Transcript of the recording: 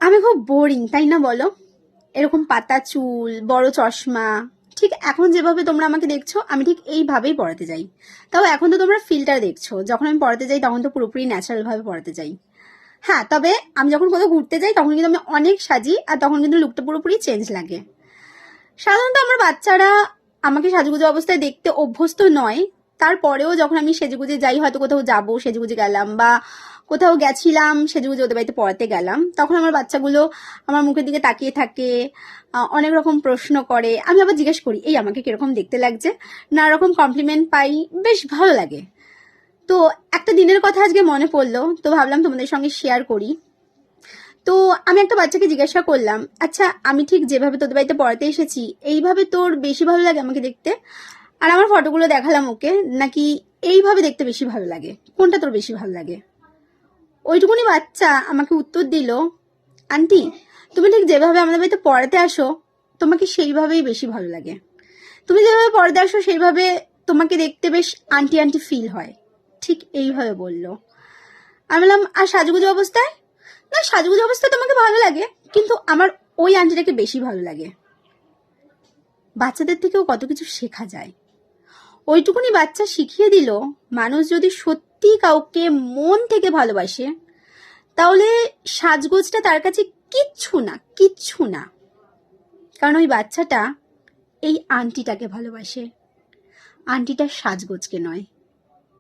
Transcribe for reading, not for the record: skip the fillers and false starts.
আমি খুব বোরিং, তাই না বলো? এরকম পাতা চুল, বড় চশমা, ঠিক এখন যেভাবে তোমরা আমাকে দেখছো আমি ঠিক এইভাবেই পড়াতে যাই। তাও এখন তো তোমরা ফিল্টার দেখছো, যখন আমি পড়াতে যাই তখন তো পুরোপুরি ন্যাচারাল ভাবে পড়াতে যাই। হ্যাঁ, তবে আমি যখন কোথাও ঘুরতে যাই তখন কিন্তু আমি অনেক সাজি, আর তখন কিন্তু লুকটা পুরোপুরি চেঞ্জ লাগে। সাধারণত আমার বাচ্চারা আমাকে সাজুগুজু অবস্থায় দেখতে অভ্যস্ত নয়। তারপরেও যখন আমি সেজেগুজে যাই, হয়তো কোথাও যাবো সেজেগুজে গেলাম, বা কোথাও গেছিলাম সেজেগুজে ওদের বাড়িতে পড়াতে গেলাম, তখন আমার বাচ্চাগুলো আমার মুখের দিকে তাকিয়ে থাকে, অনেক রকম প্রশ্ন করে। আমি আবার জিজ্ঞেস করি এই আমাকে কিরকম দেখতে লাগছে, নানা রকম কমপ্লিমেন্ট পাই, বেশ ভালো লাগে। তো একটা দিনের কথা আজকে মনে পড়লো, তো ভাবলাম তোমাদের সঙ্গে শেয়ার করি। তো আমি একটা বাচ্চাকে জিজ্ঞাসা করলাম, আচ্ছা আমি ঠিক যেভাবে তোদের বাড়িতে পড়াতে এসেছি এইভাবে তোর বেশি ভালো লাগে আমাকে দেখতে? আর আমার ফটোগুলো দেখালাম ওকে, নাকি এইভাবে দেখতে বেশি ভালো লাগে, কোনটা তোর বেশি ভালো লাগে? ওইটুকুনি বাচ্চা আমাকে উত্তর দিল, আন্টি তুমি ঠিক যেভাবে আমাদের বাড়িতে পড়াতে আসো তোমাকে সেইভাবেই বেশি ভালো লাগে। তুমি যেভাবে পড়াতে আসো সেইভাবে তোমাকে দেখতে বেশ আন্টি আন্টি ফিল হয়। ঠিক এইভাবে বললো। আমি বললাম আর সাজুগুজু অবস্থায়? না, সাজুগুজু অবস্থায় তোমাকে ভালো লাগে, কিন্তু আমার ওই আন্টিটাকে বেশি ভালো লাগে। বাচ্চাদের থেকেও কত কিছু শেখা যায়। ওইটুকুনি বাচ্চা শিখিয়ে দিল, মানুষ যদি সত্যি কাউকে মন থেকে ভালোবাসে তাহলে সাজগোজটা তার কাছে কিচ্ছু না, কিচ্ছু না। কারণ ওই বাচ্চাটা এই আন্টিটাকে ভালোবাসে, আন্টিটার সাজগোজকে নয়।